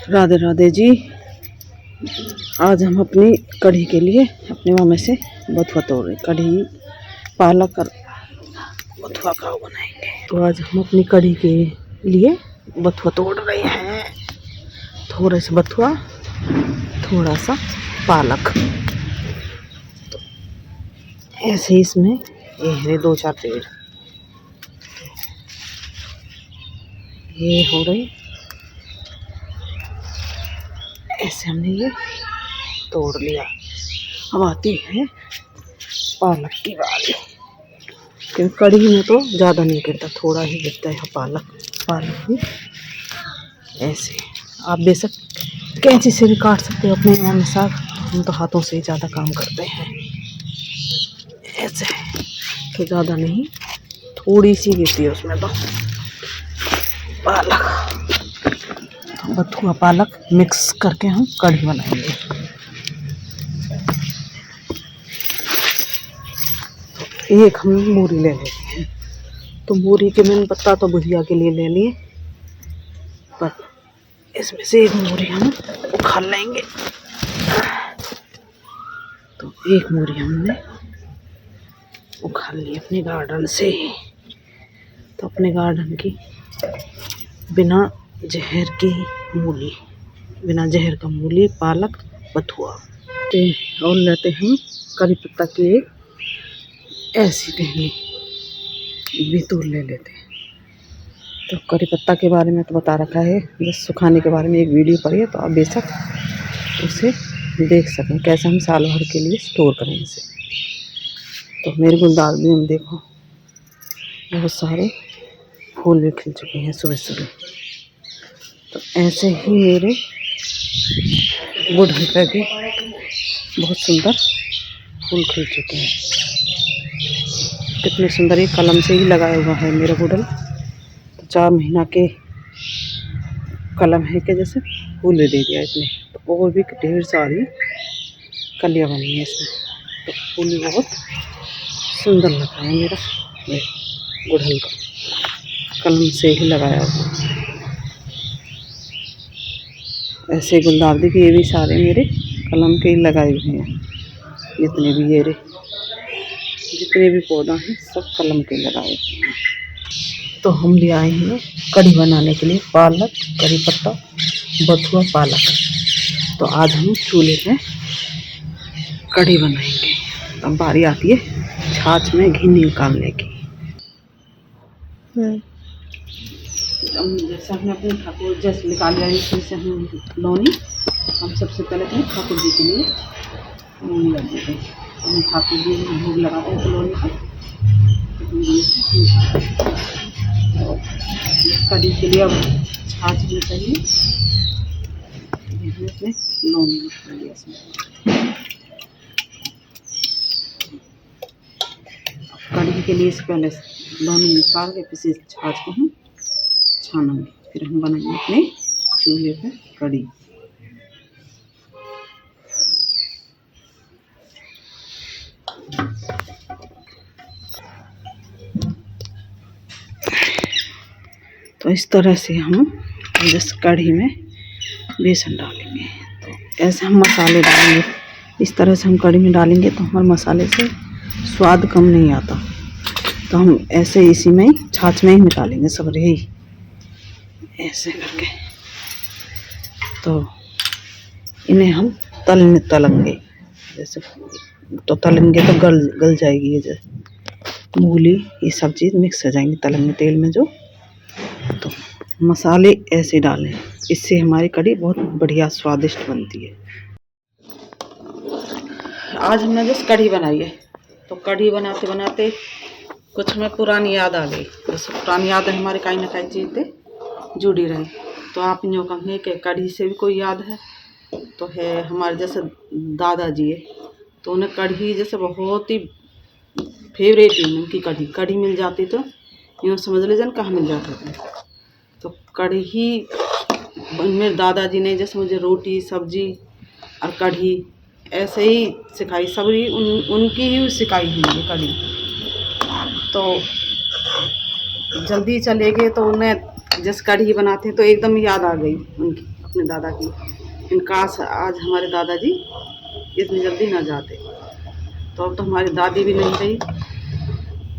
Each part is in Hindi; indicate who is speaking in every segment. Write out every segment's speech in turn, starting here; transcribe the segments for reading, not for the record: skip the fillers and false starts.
Speaker 1: राधे राधे जी। आज हम अपनी कढ़ी के लिए अपने वहाँ में से बथुआ तोड़ रहे, कढ़ी पालक और बथुआ का बनाएंगे। तो आज हम अपनी कढ़ी के लिए बथुआ तोड़ रहे हैं। थोड़ा सा बथुआ, थोड़ा सा पालक। तो ऐसे इसमें ये है 2-4 पेड़ ये हो रहे, ऐसे हमने ये तोड़ लिया। अब आती है पालक की बारी, क्योंकि कढ़ी में तो ज़्यादा नहीं गिरता, थोड़ा ही गिरता है पालक भी। ऐसे आप बेशक कैंची से भी काट सकते हो अपने अनुसार, हम तो हाथों से ही ज़्यादा काम करते हैं। ऐसे तो ज़्यादा नहीं, थोड़ी सी गिरती है उसमें तो पालक। तो बथुआ पालक मिक्स करके हम कढ़ी बनाएंगे। तो एक हम मूरी ले लेते हैं। तो मूरी के मैंने पत्ता तो भुजिया के लिए ले लिए, पर इसमें से एक मूरी हम उखाड़ लेंगे। तो एक मूरी हमने उखाड़ ली अपने गार्डन से। तो अपने गार्डन की बिना जहर की मूली, बिना जहर का मूली, पालक, बथुआ। और लेते हैं करी पत्ता की एक ऐसी टहनी बितूर ले लेते हैं। तो करी पत्ता के बारे में तो बता रखा है, बस सुखाने के बारे में एक वीडियो पड़ी है, तो आप बेशक उसे देख सकें कैसे हम साल भर के लिए स्टोर करें इसे। तो मेरे गुलदार में देखो बहुत सारे फूल भी खिल चुके हैं सुबह सुबह। तो ऐसे ही मेरे गुड़हल पे भी बहुत सुंदर फूल खिल चुके हैं। कितने सुंदर, ये कलम से ही लगाया हुआ है मेरा गुड़हल। तो 4 महीना के कलम है कि जैसे फूल दे दिया इसने। तो और भी ढेर सारी कलियाँ बनी है इसमें। तो फूल भी बहुत सुंदर लग रहा है मेरा गुड़हल का, कलम से ही लगाया हुआ। ऐसे गुलदार देखिए, ये भी सारे मेरे कलम के ही लगाए हुए हैं। जितने भी ये जितने भी पौधा हैं सब कलम के लगाए हुए हैं। तो हम ले आए हैं कढ़ी बनाने के लिए पालक, करी पत्ता, बथुआ, पालक। तो आज हम चूल्हे पे कढ़ी बनाएंगे। अब बारी आती है छाछ में घी निकालने की। जैसे हमने अपने ठाकुर जैसे निकाल लिया, इसमें से हम लौनी, हम सबसे पहले तो ठाकुर जी के लिए लौनी लग देते हैं। हम ठाकुर जी भोग लगाते हैं तो लौनी का। तो कढ़ी के लिए अब छाछ भी चाहिए, इसमें लौनी निकाल लिया इसमें। कढ़ी के लिए इससे पहले लौनी निकाल के फिर छाछ को हम छानेंगे, फिर हम बनाएंगे अपने चूल्हे पे कढ़ी। तो इस तरह से हम जिस कढ़ी में बेसन डालेंगे, तो ऐसे हम मसाले डालेंगे। इस तरह से हम कढ़ी में डालेंगे तो हमारे मसाले से स्वाद कम नहीं आता। तो हम ऐसे इसी में ही छाछ में ही निकालेंगे सब यही ऐसे करके। तो इन्हें हम तलेंगे, जैसे तो तलेंगे तो गल जाएगी। ये जैसे मूली ये सब चीज़ मिक्स हो जाएंगी तलेंगे तेल में जो। तो मसाले ऐसे डालें, इससे हमारी कढ़ी बहुत बढ़िया स्वादिष्ट बनती है। आज हमने जैसे कढ़ी बनाई है, तो कढ़ी बनाते बनाते कुछ में पुरानी याद आ गई। जैसे पुरानी याद है हमारे कहीं ना कहीं चीज़ें जुड़ी रहे। तो आप यूँ कहें कि कढ़ी से भी कोई याद है, तो है हमारे जैसे दादाजी है, तो उन्हें कढ़ी जैसे बहुत ही फेवरेट है उनकी कढ़ी मिल जाती तो यूँ समझ लीजिए कहाँ मिल जाता था। तो कढ़ी मेरे दादाजी ने जैसे मुझे रोटी सब्जी और कढ़ी ऐसे ही सिखाई, सब्जी उनकी ही सिखाई हुई है कढ़ी। तो जल्दी चले गए तो उन्हें जैसे कढ़ी बनाते तो एकदम याद आ गई उनकी अपने दादा की। काश आज हमारे दादाजी इतनी जल्दी ना जाते। तो अब तो हमारी दादी भी नहीं रही,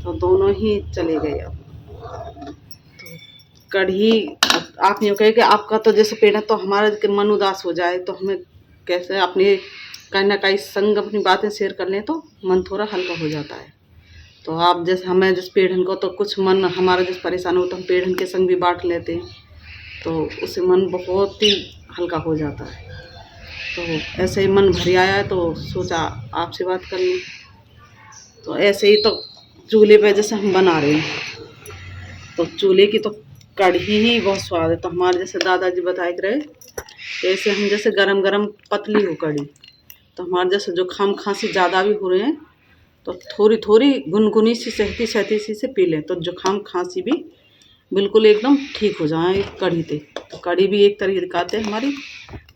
Speaker 1: तो दोनों ही चले गए। अब तो कढ़ी आप यूँ कहे कि आपका तो जैसे पेड़ है तो हमारा मन उदास हो जाए, तो हमें कैसे अपने कहीं ना कहीं संग अपनी बातें शेयर कर लें तो मन थोड़ा हल्का हो जाता है। तो आप जैसे हमें जिस पेड़न को तो कुछ मन हमारा जैसे परेशान हो तो हम पेड़न के संग भी बांट लेते हैं, तो उससे मन बहुत ही हल्का हो जाता है। तो ऐसे ही मन भर आया है तो सोचा आपसे बात कर लूँ। तो ऐसे ही तो चूल्हे पे जैसे हम बना रहे हैं, तो चूल्हे की तो कढ़ी ही बहुत स्वाद है। तो हमारे जैसे दादाजी बताए रहे, ऐसे हम जैसे गरम गरम पतली हो कढ़ी, तो हमारे जैसे जुकाम खांसी ज़्यादा भी हो रहे हैं तो थोड़ी थोड़ी गुनगुनी सी सहती सहती सी से पी लें, तो जुकाम खांसी भी बिल्कुल एकदम ठीक हो जाए कढ़ी से। तो कढ़ी भी एक तरीका से हमारी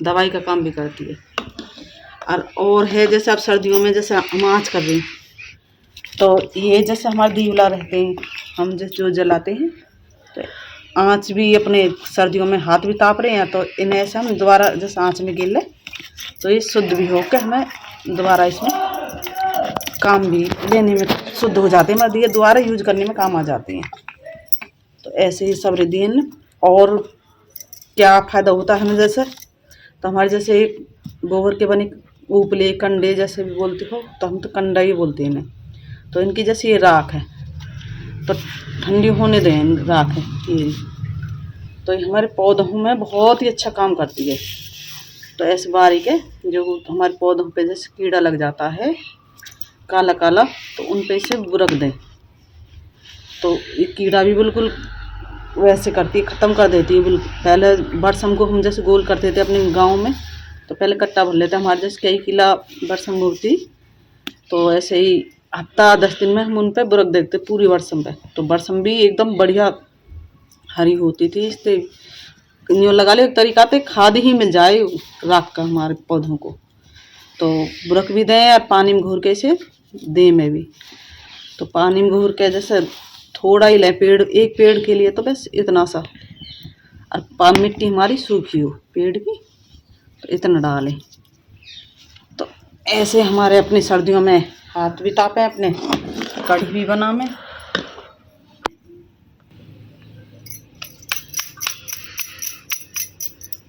Speaker 1: दवाई का काम भी करती है। और है जैसे अब सर्दियों में जैसे हम आँच कर रहे हैं, तो ये जैसे हमारे दीवला रहते हैं हम जो जलाते हैं, तो आँच भी अपने सर्दियों में हाथ भी ताप रहे हैं, तो इन्हें ऐसे हम दोबारा जैसे आँच में गिर लें तो ये शुद्ध भी होकर हमें दोबारा इसमें काम भी लेने में शुद्ध हो जाते हैं, मतलब ये दोबारा यूज करने में काम आ जाते हैं। तो ऐसे ही सब दिन और क्या फ़ायदा होता है हमें जैसे, तो हमारे जैसे गोबर के बने उपले कंडे जैसे भी बोलते हो, तो हम तो कंडा ही बोलते हैं इन्हें। तो इनकी जैसे ये राख है तो ठंडी होने दें, राख है ये, तो ये हमारे पौधों में बहुत ही अच्छा काम करती है। तो ऐसे बारीक है जो हमारे पौधों पे जैसे कीड़ा लग जाता है काला काला, तो उन पे इसे बुरक दें तो ये कीड़ा भी बिल्कुल वैसे करती है, ख़त्म कर देती है बिल्कुल। पहले बरसम को हम जैसे गोल करते थे अपने गांव में, तो पहले कट्टा भर लेते हमारे जैसे कई किला बरसम होती, तो ऐसे ही हफ्ता 10 दिन में हम उन पर बुरक देते पूरी बरसम पे। तो बरसम भी एकदम बढ़िया हरी होती थी। इससे यूँ लगा ले एक तरीका से खाद ही मिल जाए राख का हमारे पौधों को। तो बुरक भी दें और पानी में घोर के इसे दें में भी। तो पानी में घोर के जैसे थोड़ा ही लें, पेड़ एक पेड़ के लिए तो बस इतना सा, और मिट्टी हमारी सूखी हो पेड़ की तो इतना डालें। तो ऐसे हमारे अपनी सर्दियों में हाथ भी तापे, अपने कढ़ी भी बना में।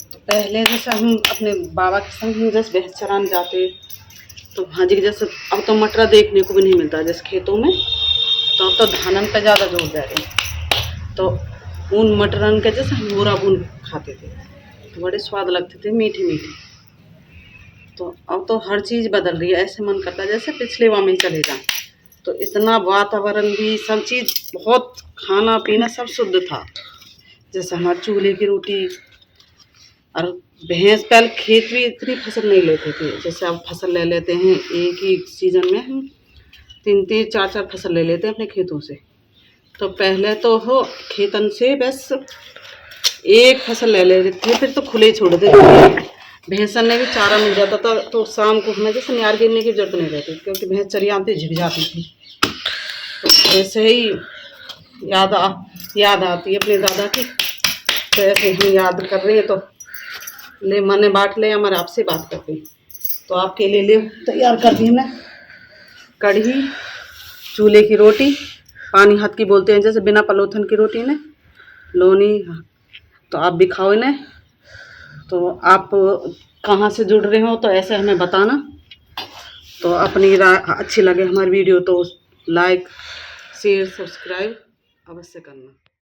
Speaker 1: तो पहले जैसे हम अपने बाबा के संग जैसे भैंस चराने जाते, तो भाजी के जैसे अब तो मटरा देखने को भी नहीं मिलता जैसे खेतों में, तो अब तो धानन पे ज़्यादा जोर दे रहे हैं। तो उन मटरन के जैसे हम मोरा बुन खाते थे तो बड़े स्वाद लगते थे, मीठी मीठी। तो अब तो हर चीज़ बदल रही है, ऐसे मन करता है जैसे पिछले वाँ में चले जाएं। तो इतना वातावरण भी सब चीज़ बहुत खाना पीना सब शुद्ध था। जैसे हमारे चूल्हे की रोटी, और भैंस पहले खेत भी इतनी फसल नहीं लेते थे जैसे अब फसल ले लेते हैं। एक ही सीज़न में हम 3-3 4-4 फसल ले लेते हैं अपने खेतों से। तो पहले तो हो खेतन से बस एक फसल ले लेते थे, फिर तो खुले ही छोड़ देते थे। भैंसन ने भी चारा मिल जाता था तो शाम को हमें जैसे नियार गिरने की जरूरत नहीं रहती, क्योंकि भैंस चरी आती झिक जाती थी। तो ऐसे ही याद आती है अपने दादा की। तो ऐसे हम याद कर रहे हैं तो ले मैंने बांट ले, हमारे आपसे बात करते हैं। तो आपके लिए तैयार कर दी हमने कढ़ी, चूल्हे की रोटी, पानी हाथ की बोलते हैं जैसे बिना पलोथन की रोटी ने लोनी। तो आप भी खाओ इन्हें। तो आप कहाँ से जुड़ रहे हो तो ऐसे हमें बताना। तो अपनी राय अच्छी लगे हमारी वीडियो तो लाइक शेयर सब्सक्राइब अवश्य करना।